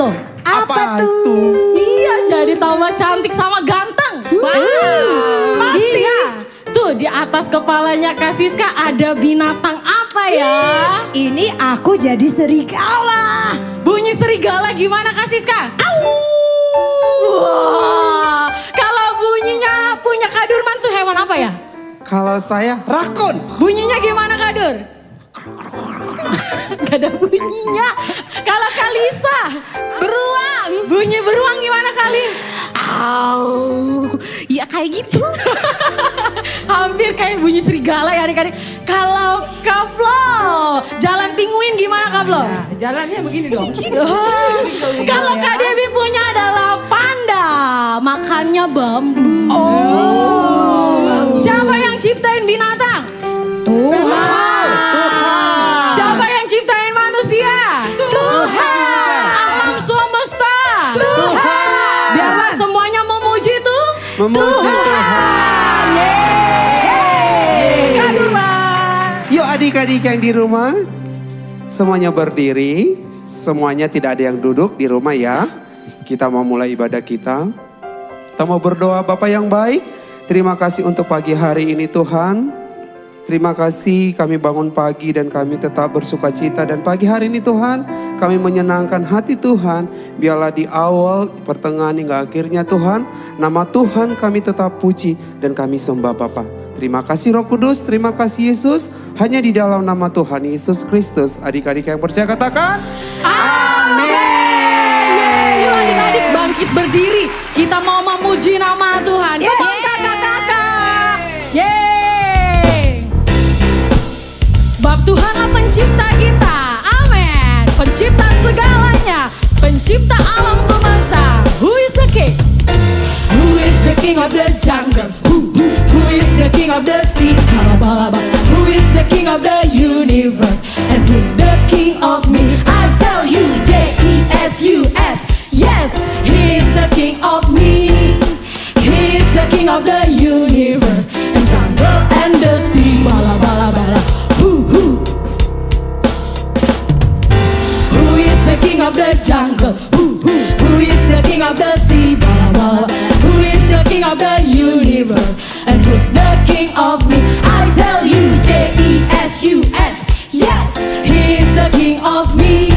loh. Apa tuh? Iya, jadi tambah cantik sama ganteng. Pasti. Iya. Tuh di atas kepalanya Kak Siska ada binatang apa ya? Ini aku jadi serigala. Bunyi serigala gimana Kak Siska? Wah, kalau bunyinya punya Kak Durman tuh hewan apa ya? Kalau saya rakun. Bunyinya gimana Kak Dur? Gak ada bunyinya. Kalau Kak Lisa? Beruang. Bunyi beruang gimana kali? Ya kayak gitu. Hampir kayak bunyi serigala ya adik-adik. Kalau Kak Flo, jalan penguin gimana Kak Flo? Nah, jalannya begini dong. Kalau Kak Devi punya adalah panda, makannya bambu. Siapa yang ciptain binatang? Tuhan. Siapa yang ciptain manusia? Tuhan. Alam semesta. Tuhan. Biarlah semuanya memuji tuh. Memuji Tuhan. Kak Durman. Yuk adik-adik yang di rumah, semuanya berdiri, semuanya tidak ada yang duduk di rumah ya. Kita mau mulai ibadah kita. Kita mau berdoa. Bapak yang baik, terima kasih untuk pagi hari ini Tuhan. Terima kasih kami bangun pagi dan kami tetap bersuka cita. Dan pagi hari ini Tuhan, kami menyenangkan hati Tuhan. Biarlah di awal, pertengahan hingga akhirnya Tuhan, nama Tuhan kami tetap puji dan kami sembah Bapa. Terima kasih Roh Kudus, terima kasih Yesus. Hanya di dalam nama Tuhan Yesus Kristus. Adik-adik yang percaya katakan, Amin. Yuk adik-adik bangkit berdiri. Kita mau memuji nama Tuhan. Betul kakak-kakak. Yeay. Sebab Tuhanlah pencipta kita. Amin. Pencipta segalanya. Pencipta alam semesta. Who is the king? Who is the king of the jungle? Who is the king of the sea? Balabalaba. Who is the king of the universe? And who's the king of me? I tell you, J-E-S-U-S. Yes, he is the king of me. He is the king of the universe. And jungle and the sea. Balabalaba. Who is the king of the jungle? Who is the king of the sea? Balabalaba. Who is the king of the universe? And who's the king of me? I tell you, J-E-S-U-S. Yes, he is the king of me.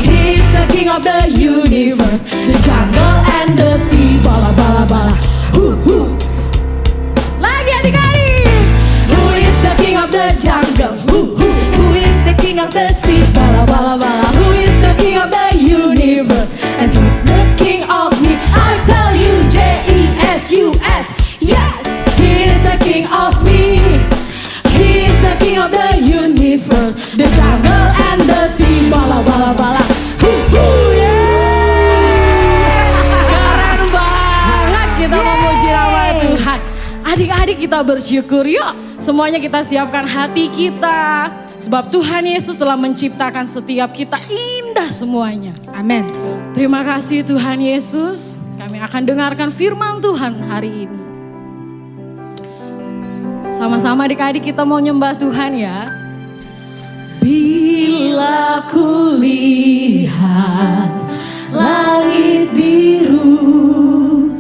He is the king of the universe. The jungle and the sea. Bala bala bala. Lagi adik-adik. Who is the king of the jungle? Who is the king of the sea? Bala bala bala. Who is the king of the universe? And who's the king of me? I tell you, J-E-S-U-S. Yes, he is the king of me. He is the king of the universe. The jungle and the sea. Bala bala bala. Keren banget kita memuji nama Tuhan. Adik-adik kita bersyukur yuk. Semuanya kita siapkan hati kita. Sebab Tuhan Yesus telah menciptakan setiap kita indah semuanya. Amin. Terima kasih Tuhan Yesus. Kami akan dengarkan firman Tuhan hari ini. Sama-sama adik-adik kita mau nyembah Tuhan ya. Bila ku lihat langit biru,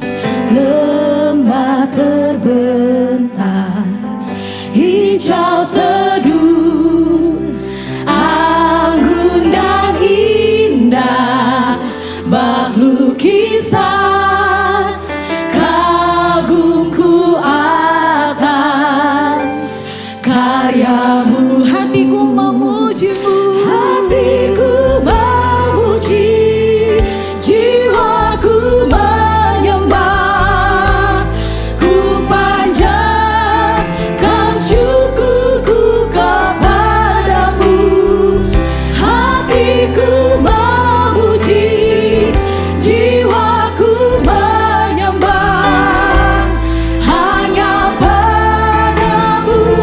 lembah terbentang, hijau teduh, anggun dan indah, bak lukisan, kagumku atas karyamu. Hatiku memujimu, hatiku memuji, jiwaku menyembah, ku panjatkan syukurku kepadamu. Hatiku memuji, jiwaku menyembah, hanya padamu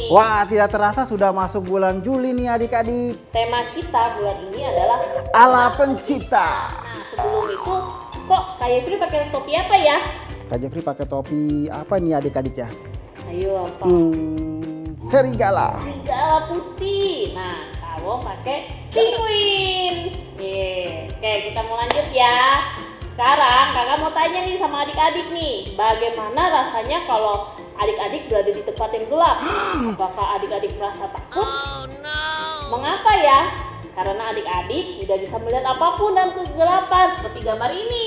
Wah, tidak terasa sudah masuk bulan Juli nih adik-adik. Tema kita bulan ini adalah Allah Pencipta. Nah, sebelum itu kok Kak Yefri pakai topi apa ya? Kak Jeffrey pakai topi apa nih adik-adik ya? Ayo apa? Serigala. Serigala putih. Nah, kamu pakai penguin. Oke, kita mau lanjut ya. Sekarang kakak mau tanya nih sama adik-adik nih, bagaimana rasanya kalau adik-adik berada di tempat yang gelap? Apakah adik-adik merasa takut? Mengapa ya? Karena adik-adik tidak bisa melihat apapun dalam kegelapan seperti gambar ini.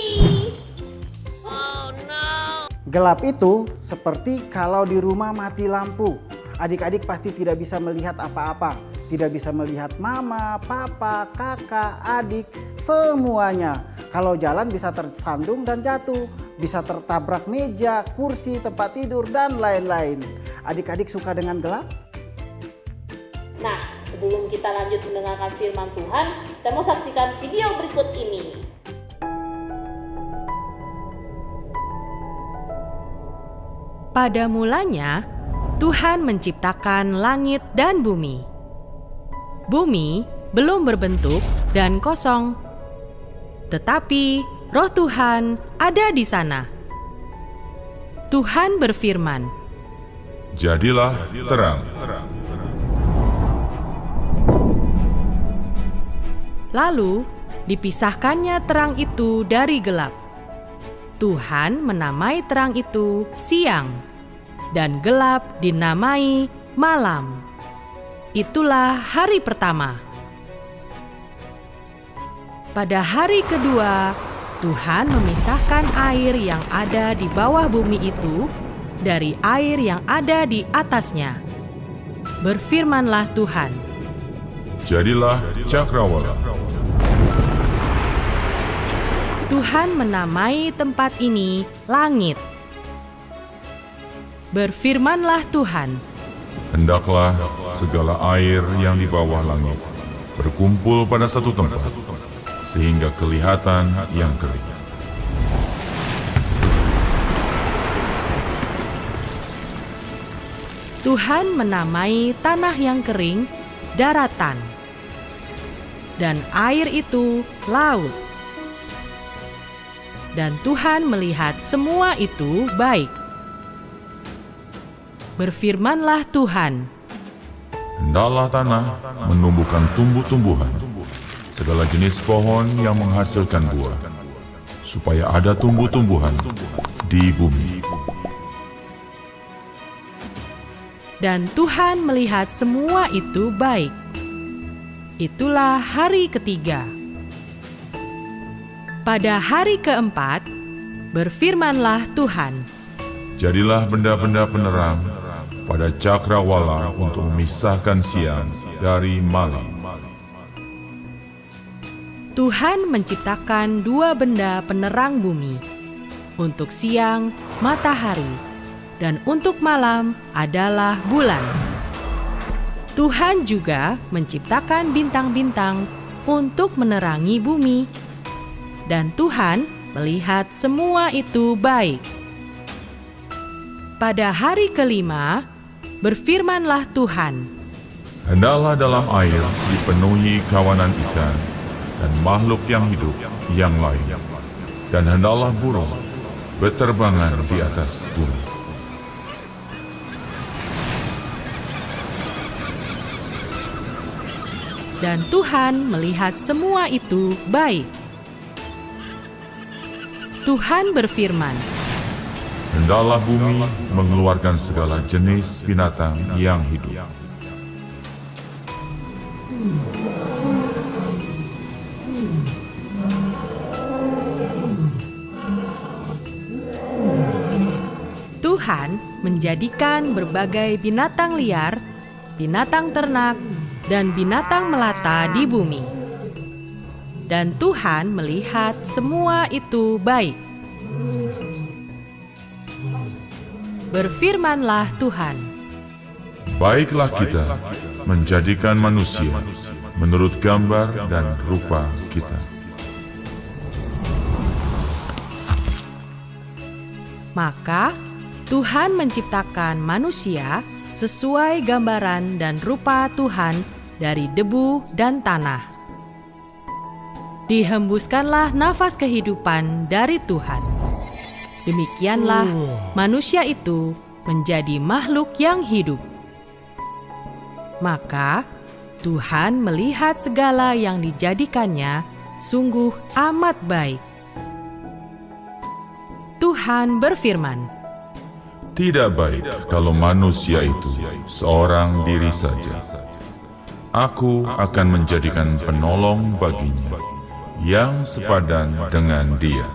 Gelap itu seperti kalau di rumah mati lampu. Adik-adik pasti tidak bisa melihat apa-apa. Tidak bisa melihat mama, papa, kakak, adik, semuanya. Kalau jalan bisa tersandung dan jatuh. Bisa tertabrak meja, kursi, tempat tidur, dan lain-lain. Adik-adik suka dengan gelap? Nah, sebelum kita lanjut mendengarkan firman Tuhan, kita mau saksikan video berikut ini. Pada mulanya, Tuhan menciptakan langit dan bumi. Bumi belum berbentuk dan kosong, tetapi Roh Tuhan ada di sana. Tuhan berfirman, "Jadilah terang." Lalu dipisahkannya terang itu dari gelap. Tuhan menamai terang itu siang, dan gelap dinamai malam. Itulah hari pertama. Pada hari kedua, Tuhan memisahkan air yang ada di bawah bumi itu dari air yang ada di atasnya. Berfirmanlah Tuhan, Jadilah cakrawala. Tuhan menamai tempat ini langit. Berfirmanlah Tuhan, Hendaklah segala air yang di bawah langit berkumpul pada satu tempat, sehingga kelihatan yang kering. Tuhan menamai tanah yang kering daratan, dan air itu laut. Dan Tuhan melihat semua itu baik. Berfirmanlah Tuhan, Hendaklah tanah menumbuhkan tumbuh-tumbuhan, segala jenis pohon yang menghasilkan buah, supaya ada tumbuh-tumbuhan di bumi. dan Tuhan melihat semua itu baik. Itulah hari ketiga. Pada hari keempat, berfirmanlah Tuhan, Jadilah benda-benda penerang pada cakrawala untuk memisahkan siang dari malam. Tuhan menciptakan dua benda penerang bumi. Untuk siang, matahari, dan untuk malam adalah bulan. Tuhan juga menciptakan bintang-bintang untuk menerangi bumi. Dan Tuhan melihat semua itu baik. Pada hari kelima, berfirmanlah Tuhan, Hendaklah dalam air dipenuhi kawanan ikan dan makhluk yang hidup yang lain, dan hendaklah burung berterbangan di atas bumi. dan Tuhan melihat semua itu baik. Tuhan berfirman, Hendaklah bumi mengeluarkan segala jenis binatang yang hidup. Tuhan menjadikan berbagai binatang liar, binatang ternak, dan binatang melata di bumi. Dan Tuhan melihat semua itu baik. Berfirmanlah Tuhan, Baiklah kita menjadikan manusia menurut gambar dan rupa kita. maka Tuhan menciptakan manusia sesuai gambaran dan rupa Tuhan dari debu dan tanah. Dihembuskanlah nafas kehidupan dari Tuhan. Demikianlah manusia itu menjadi makhluk yang hidup. Maka Tuhan melihat segala yang dijadikannya sungguh amat baik. Tuhan berfirman, Tidak baik kalau manusia itu seorang diri saja. Aku akan menjadikan penolong baginya yang sepadan dengan dia.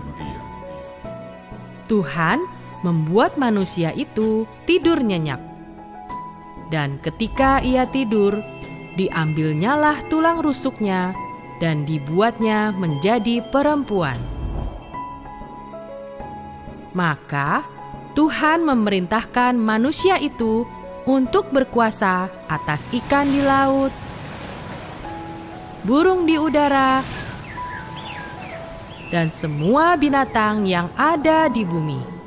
Tuhan membuat manusia itu tidur nyenyak. Dan ketika ia tidur, diambilnyalah tulang rusuknya dan dibuatnya menjadi perempuan. Maka Tuhan memerintahkan manusia itu untuk berkuasa atas ikan di laut, burung di udara, dan semua binatang yang ada di bumi.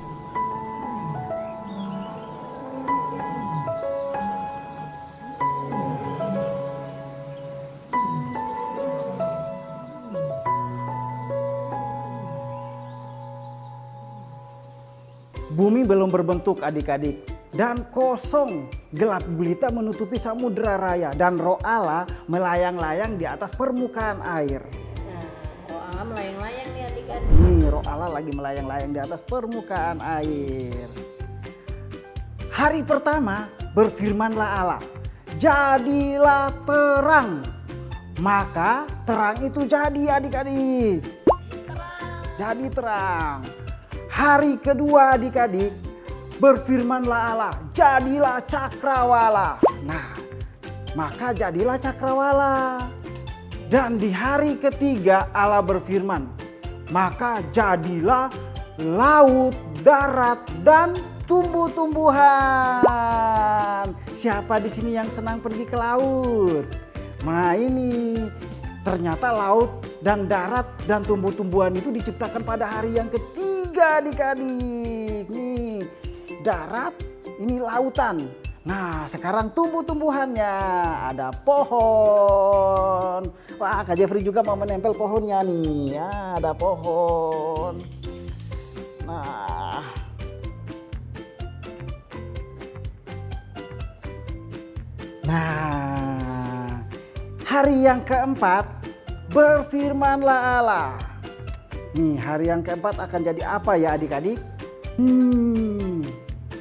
Bumi belum berbentuk adik-adik dan kosong, gelap gulita menutupi samudera raya dan Roh Allah melayang-layang di atas permukaan air. Roh Allah melayang-layang nih adik-adik. Nih, Roh Allah lagi melayang-layang di atas permukaan air. Hari pertama berfirmanlah Allah, jadilah terang. Maka terang itu jadi adik-adik. Jadi terang. Hari kedua adik-adik berfirmanlah Allah, jadilah cakrawala. Nah, maka jadilah cakrawala. Dan di hari ketiga Allah berfirman, maka jadilah laut, darat, dan tumbuh-tumbuhan. Siapa di sini yang senang pergi ke laut? Nah ini ternyata laut dan darat dan tumbuh-tumbuhan itu diciptakan pada hari yang ketiga adik-adik. Nih darat, ini lautan. Nah sekarang tumbuh-tumbuhannya ada pohon. Wah Kak Jeffrey juga mau menempel pohonnya nih. Ya, ada pohon. Nah, hari yang keempat berfirmanlah Allah. Nih hari yang keempat akan jadi apa ya adik-adik?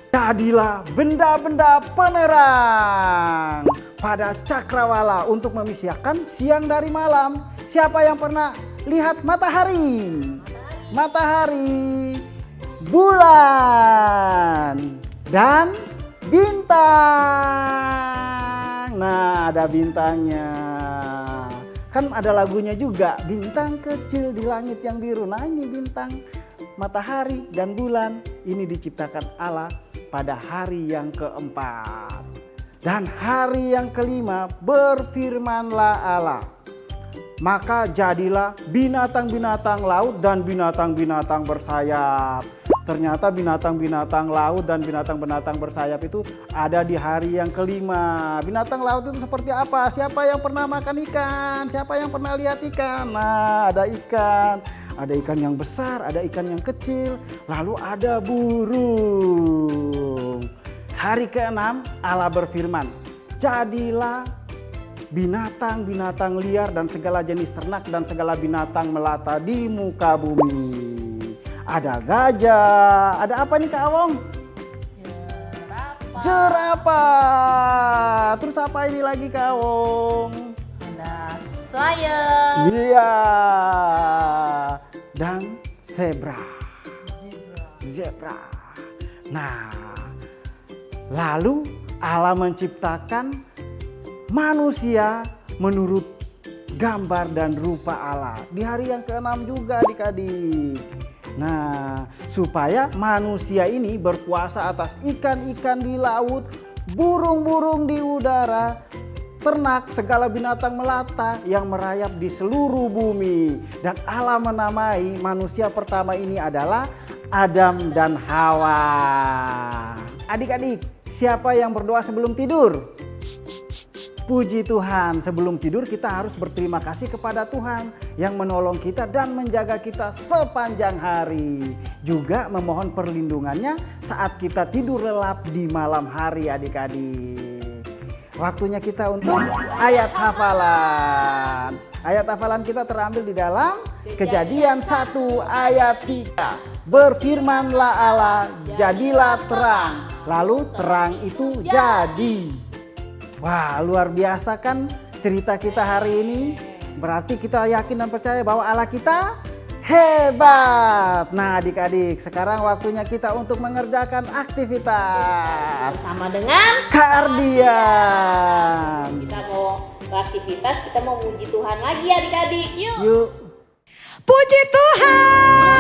Jadilah benda-benda penerang pada cakrawala untuk memisahkan siang dari malam. Siapa yang pernah lihat matahari? Matahari, bulan, dan bintang. Nah ada bintangnya. Kan ada lagunya juga, bintang kecil di langit yang biru. Nah ini bintang, matahari dan bulan ini diciptakan Allah pada hari yang keempat. Dan hari yang kelima berfirmanlah Allah, maka jadilah binatang-binatang laut dan binatang-binatang bersayap. Ternyata binatang-binatang laut dan binatang-binatang bersayap itu ada di hari yang kelima. Binatang laut itu seperti apa? Siapa yang pernah makan ikan? Siapa yang pernah lihat ikan? Nah ada ikan. Ada ikan yang besar, ada ikan yang kecil, lalu ada burung. Hari ke-6 Allah berfirman, jadilah binatang-binatang liar dan segala jenis ternak dan segala binatang melata di muka bumi. Ada gajah, ada apa nih Kak Awong? Jerapah. Terus apa ini lagi Kak Awong? Ada lion. Iya. Dan zebra. Nah, lalu Allah menciptakan manusia menurut gambar dan rupa Allah. Di hari yang ke-6 juga adik-adik. Nah, supaya manusia ini berkuasa atas ikan-ikan di laut, burung-burung di udara, ternak, segala binatang melata yang merayap di seluruh bumi. Dan Allah menamai manusia pertama ini adalah Adam dan Hawa. Adik-adik, siapa yang berdoa sebelum tidur? Puji Tuhan, sebelum tidur kita harus berterima kasih kepada Tuhan yang menolong kita dan menjaga kita sepanjang hari. Juga memohon perlindungannya saat kita tidur lelap di malam hari adik-adik. Waktunya kita untuk ayat hafalan. Ayat hafalan kita terambil di dalam Kejadian 1 ayat 3. Berfirmanlah Allah, jadilah terang. Lalu terang itu jadi. Wah, luar biasa kan cerita kita hari ini. Berarti kita yakin dan percaya bahwa Allah kita hebat. Nah adik-adik, sekarang waktunya kita untuk mengerjakan aktivitas Sama dengan Kak Ardian. kita mau beraktivitas, kita mau muji Tuhan lagi adik-adik. Yuk. Yuk. Puji Tuhan.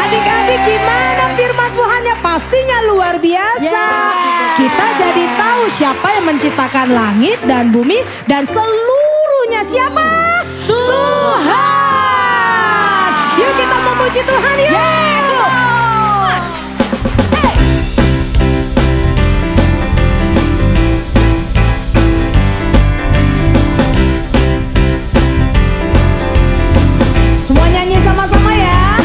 Adik-adik, gimana firman Tuhannya? Pastinya luar biasa. Kita jadi tahu siapa yang menciptakan langit dan bumi dan seluruhnya siapa? Tuhan. Yuk kita memuji Tuhan yuk. Semua nyanyi sama-sama ya.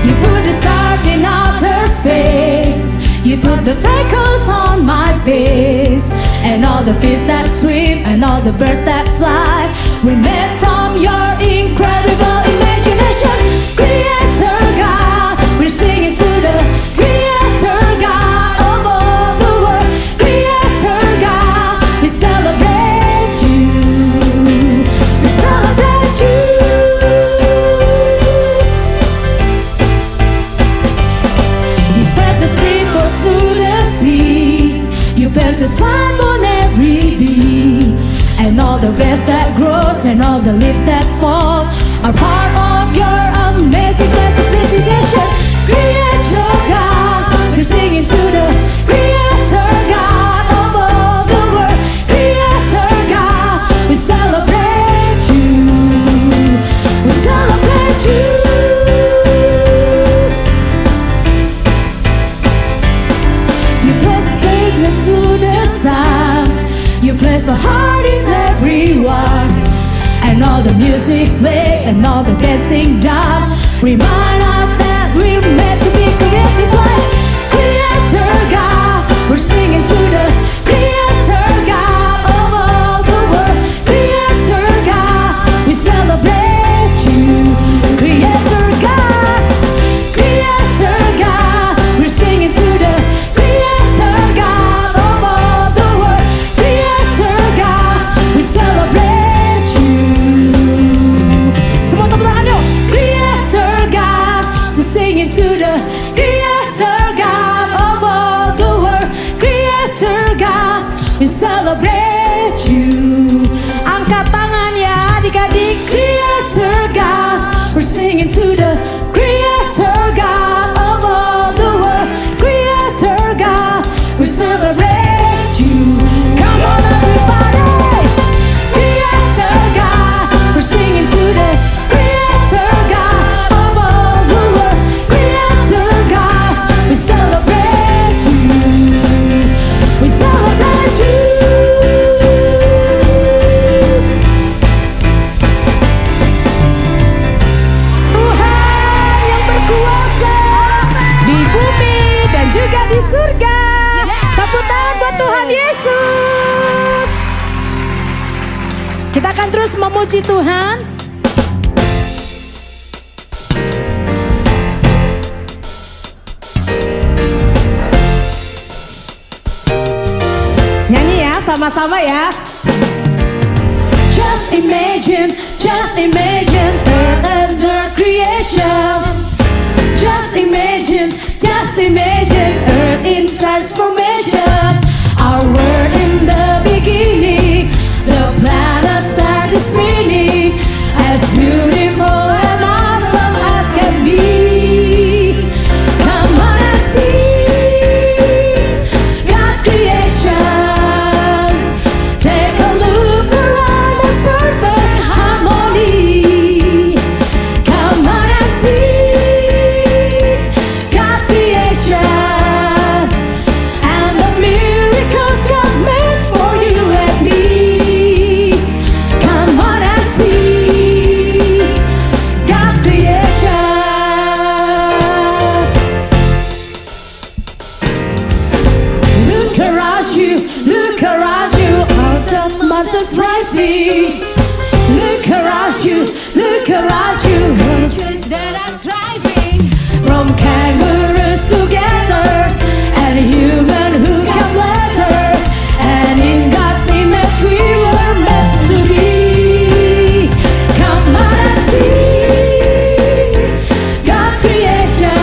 You put the stars in outer space. You put the freckles on my face. And all the fish that swim and all the birds that fly were made from your incredible imagination. Creator God, we're singing to the Creator God of all the world. Creator God, we celebrate you. We celebrate you. You spread the speakers through the sea. You built a sign on every bee. And all the grass that grows and all the leaves that fall are part of your amazing classification. Creator God, we're singing to the Creator God of all the world. Creator God, we celebrate you. We celebrate you. You place the business to the sun. You place a heart in everyone. And all the music played and all the dancing done remind us that we're meant to be creative like Creator God. We're singing to the Creator God of all the world. Creator God, we celebrate you. Creator God, Creator God, we're singing to the Creator God of all the world. Creator God, we celebrate you. Semua tepuk tangan yuk. Creator God, we're singing to the Creator God of all the world. Creator God, we celebrate you. Angkat tangan ya adik-adik. Creator God, we're singing to the Creator God of all the world. Creator God, we celebrate you. Come on everybody. Creator God, we're singing to the Creator God of all the world. Creator God, we celebrate you. We celebrate you. Tuhan yang berkuasa di bumi dan juga di surga. Tepuk tangan buat Tuhan Yesus. Kita akan terus memuji Tuhan. Nyanyi ya, sama-sama ya. Just imagine earth and the creation. Just imagine earth in transformation. Our world in the beginning, the planet started spinning, as beautiful and awesome as can be. Come on and see God's creation. Take a look around the perfect harmony. Come on and see see. Look around you, look around you. Countries that are thriving. From kangaroos to gators, and human who come later. And in God's image we were meant to be. Come on and see God's creation.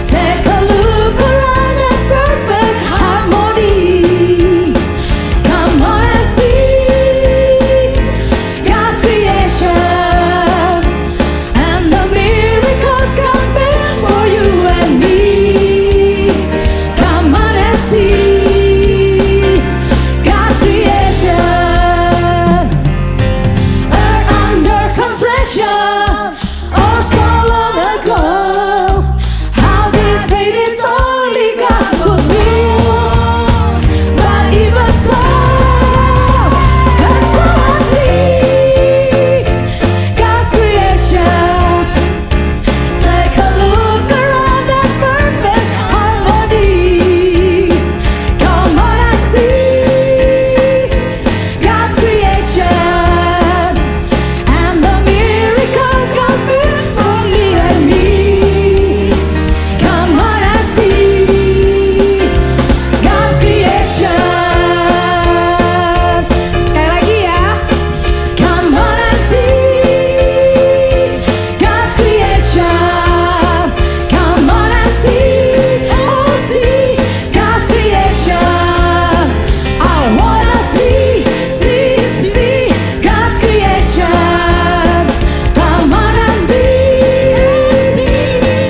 Take a look around at perfect harmony. Come on and see God's creation. And the miracles come before you and me. Come on and see God's creation. Earth under construction, or so long ago. How they faded, only God could know. But even so, that's how I see God's creation. Take a look around at perfect harmony. Come on and see God's creation. And the miracles come before me and me. Come on and see God's creation. Sekali lagi ya. Come on and see God's creation. Come on and see, oh see God's creation. I wanna see God's creation. Come on and see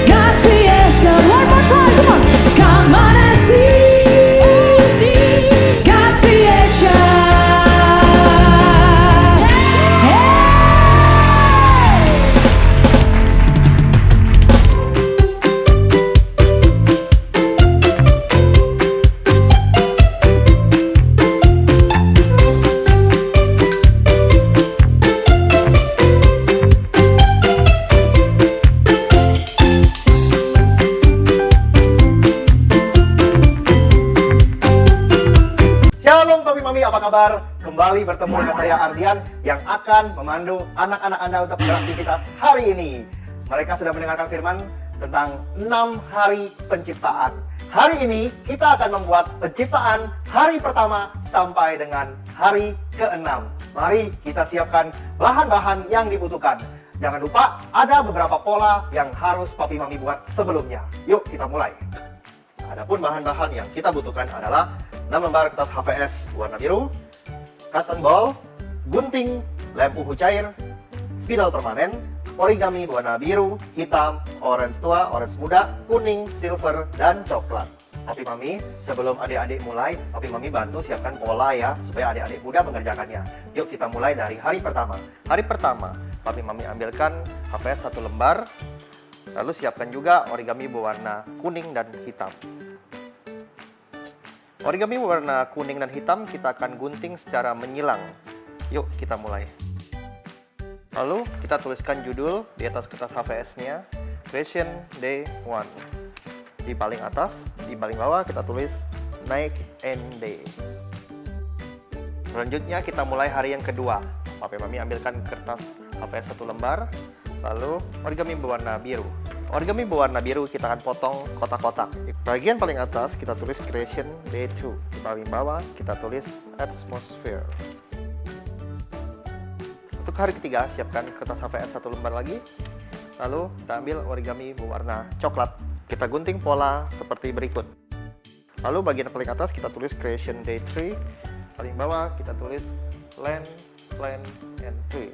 God's creation. One more time, come on. Come on and see God's creation. Hey! Shalom Papi Mami, apa kabar? Kembali bertemu dengan saya Ardian yang akan memandu anak-anak Anda untuk beraktivitas hari ini. Mereka sudah mendengarkan firman tentang 6 hari penciptaan. Hari ini kita akan membuat penciptaan hari pertama sampai dengan hari ke-6. Mari kita siapkan bahan-bahan yang dibutuhkan. Jangan lupa ada beberapa pola yang harus Papi Mami buat sebelumnya. Yuk kita mulai. Adapun bahan-bahan yang kita butuhkan adalah 6 lembar kertas HVS warna biru, cotton ball, gunting, lem uhu cair, spidol permanen, origami warna biru, hitam, orange tua, orange muda, kuning, silver, dan coklat. Papi Mami, sebelum adik-adik mulai, Papi Mami bantu siapkan pola ya, supaya adik-adik mudah mengerjakannya. Yuk kita mulai dari hari pertama. Hari pertama, Papi Mami ambilkan HVS 1 lembar, lalu siapkan juga origami berwarna kuning dan hitam. Origami warna kuning dan hitam kita akan gunting secara menyilang. Yuk kita mulai. Lalu kita tuliskan judul di atas kertas HVS-nya, Creation Day 1. Di paling atas, di paling bawah kita tulis Night and Day. Selanjutnya kita mulai hari yang kedua. Papi Mami ambilkan kertas HVS 1 lembar, lalu origami berwarna biru. Origami berwarna biru kita akan potong kotak-kotak. Di bagian paling atas kita tulis Creation Day 2. Di paling bawah kita tulis Atmosphere. Untuk hari ketiga siapkan kertas HVS 1 lembar lagi. Lalu kita ambil origami berwarna coklat. Kita gunting pola seperti berikut. Lalu bagian paling atas kita tulis Creation Day 3. Paling bawah kita tulis Land, Plan, and Tree.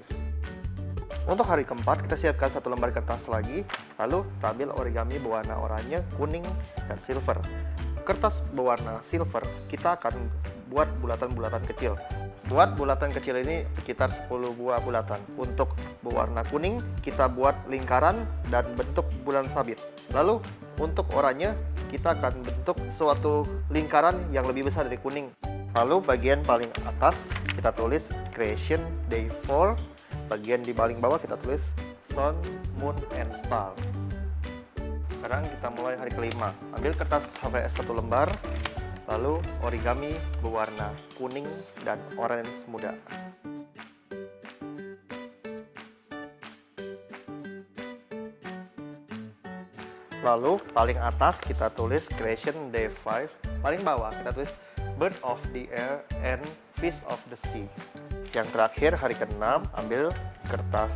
Untuk hari keempat kita siapkan 1 lembar kertas lagi, lalu kita ambil origami berwarna oranye, kuning, dan silver. Kertas berwarna silver kita akan buat bulatan-bulatan kecil. Buat bulatan kecil ini sekitar 10 buah bulatan. Untuk berwarna kuning kita buat lingkaran dan bentuk bulan sabit. Lalu untuk oranye kita akan bentuk suatu lingkaran yang lebih besar dari kuning. Lalu bagian paling atas kita tulis Creation Day 4. Bagian di paling bawah kita tulis Sun, Moon, and Star. Sekarang kita mulai hari kelima. Ambil kertas HVS 1 lembar, lalu origami berwarna kuning dan orange muda. Lalu paling atas kita tulis Creation Day 5, paling bawah kita tulis Bird of the Air and Fish of the Sea. Yang terakhir hari ke-6 ambil kertas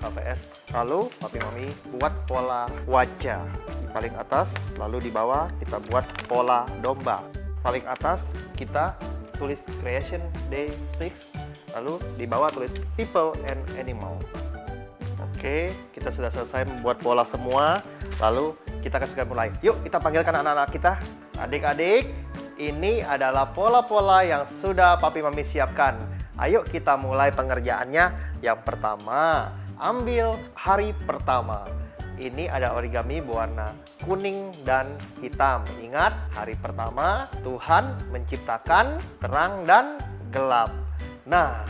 APS. Lalu papi mami buat pola wajah di paling atas, lalu di bawah kita buat pola domba. Paling atas kita tulis Creation Day 6, lalu di bawah tulis People and Animal. Oke, kita sudah selesai membuat pola semua. Lalu kita akan segera mulai. Yuk kita panggilkan anak-anak kita. Adik-adik, ini adalah pola-pola yang sudah papi mami siapkan. Ayo kita mulai pengerjaannya. Yang pertama, ambil hari pertama. Ini ada origami berwarna kuning dan hitam. Ingat, hari pertama Tuhan menciptakan terang dan gelap. Nah,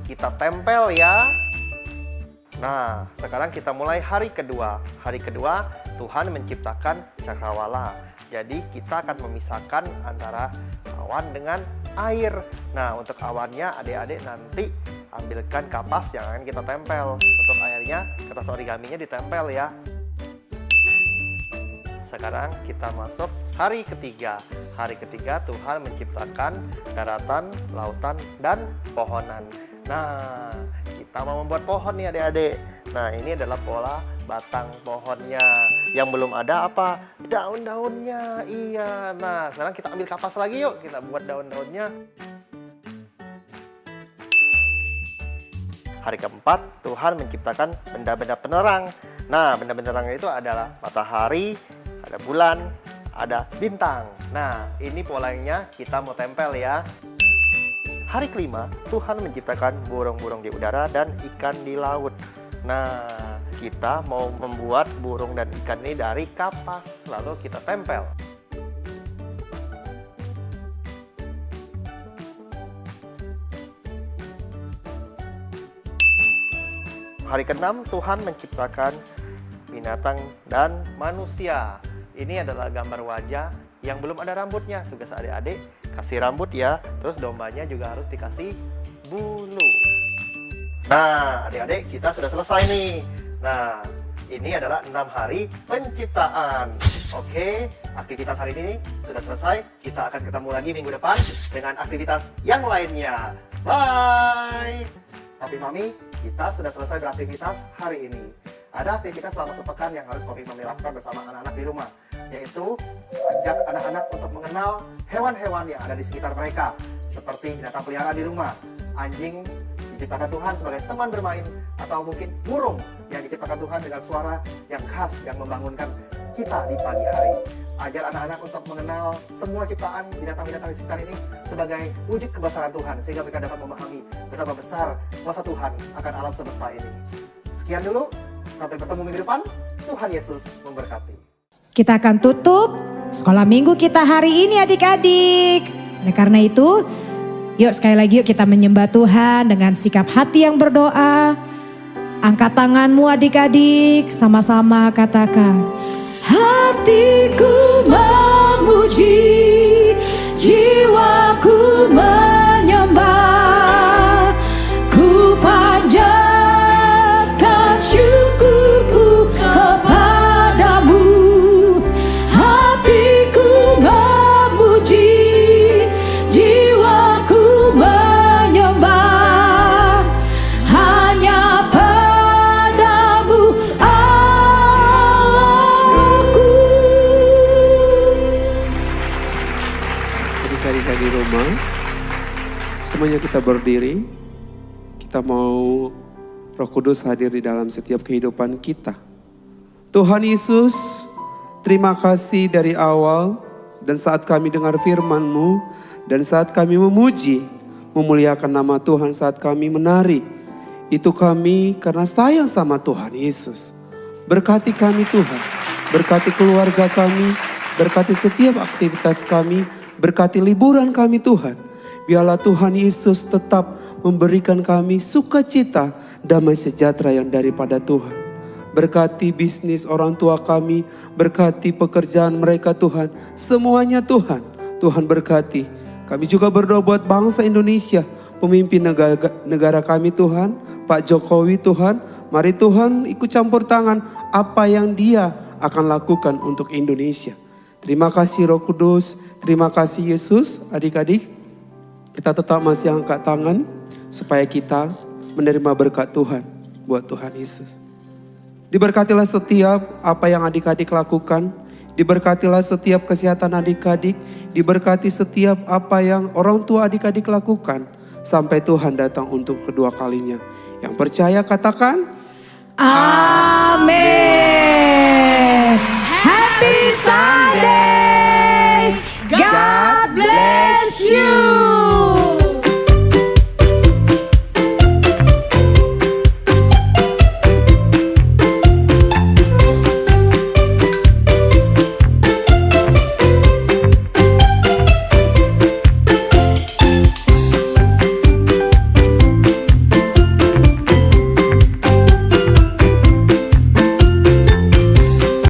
kita tempel ya. Nah, sekarang kita mulai hari kedua. Hari kedua, Tuhan menciptakan cakrawala. Jadi kita akan memisahkan antara awan dengan air. Nah, untuk awannya adik-adik nanti ambilkan kapas yang akan kita tempel. Untuk airnya, kertas origaminya ditempel ya. Sekarang kita masuk hari ketiga. Hari ketiga Tuhan menciptakan daratan, lautan, dan pohonan. Nah, kita mau membuat pohon nih adik-adik. Nah, ini adalah pola batang pohonnya. Yang belum ada apa? Daun-daunnya. Iya. Nah, sekarang kita ambil kapas lagi yuk. Kita buat daun-daunnya. Hari keempat, Tuhan menciptakan benda-benda penerang. Nah, benda penerang itu adalah matahari, ada bulan, ada bintang. Nah, ini polanya kita mau tempel ya. Hari kelima, Tuhan menciptakan burung-burung di udara dan ikan di laut. Nah, kita mau membuat burung dan ikan ini dari kapas, lalu kita tempel. Hari ke-6, Tuhan menciptakan binatang dan manusia. Ini adalah gambar wajah yang belum ada rambutnya. Tugas adik-adik kasih rambut ya. Terus dombanya juga harus dikasih bulu. Nah, adik-adik kita sudah selesai nih. Nah, ini adalah 6 hari penciptaan. Oke, aktivitas hari ini sudah selesai. Kita akan ketemu lagi minggu depan dengan aktivitas yang lainnya. Bye! Papi Mami, kita sudah selesai beraktivitas hari ini. Ada aktivitas selama sepekan yang harus Papi Mami lakukan bersama anak-anak di rumah, yaitu ajak anak-anak untuk mengenal hewan-hewan yang ada di sekitar mereka, seperti binatang peliharaan di rumah. Anjing diciptakan Tuhan sebagai teman bermain, atau mungkin burung yang diciptakan Tuhan dengan suara yang khas yang membangunkan kita di pagi hari. Ajar anak-anak untuk mengenal semua ciptaan binatang-binatang di sekitar ini sebagai wujud kebesaran Tuhan, sehingga mereka dapat memahami betapa besar kuasa Tuhan akan alam semesta ini. Sekian dulu, sampai bertemu minggu depan. Tuhan Yesus memberkati. Kita akan tutup sekolah minggu kita hari ini adik-adik. Oleh karena itu, yuk sekali lagi yuk kita menyembah Tuhan dengan sikap hati yang berdoa. Angkat tanganmu adik-adik, sama-sama katakan. Hatiku memuji, jiwaku menyembah, ku panjatkan syukurku kepadamu. Hatiku memuji, jiwaku menyembah, hanya padamu Allahku. Adik-adik di rumah, semuanya kita berdiri. Kita mau Roh Kudus hadir di dalam setiap kehidupan kita. Tuhan Yesus, terima kasih dari awal dan saat kami dengar firman-Mu dan saat kami memuji, memuliakan nama Tuhan, saat kami menari. Itu kami karena sayang sama Tuhan Yesus. Berkati kami Tuhan, berkati keluarga kami, berkati setiap aktivitas kami, berkati liburan kami Tuhan. Biarlah Tuhan Yesus tetap memberikan kami sukacita, damai sejahtera yang daripada Tuhan. Berkati bisnis orang tua kami, berkati pekerjaan mereka Tuhan. Semuanya Tuhan, Tuhan berkati. Kami juga berdoa buat bangsa Indonesia, pemimpin negara kami Tuhan, Pak Jokowi Tuhan. Mari Tuhan ikut campur tangan apa yang Dia akan lakukan untuk Indonesia. Terima kasih Roh Kudus, terima kasih Yesus. Adik-adik, kita tetap masih angkat tangan supaya kita menerima berkat Tuhan buat Tuhan Yesus. Diberkatilah setiap apa yang adik-adik lakukan. Diberkatilah setiap kesehatan adik-adik. Diberkati setiap apa yang orang tua adik-adik lakukan. Sampai Tuhan datang untuk kedua kalinya. Yang percaya katakan, Amin.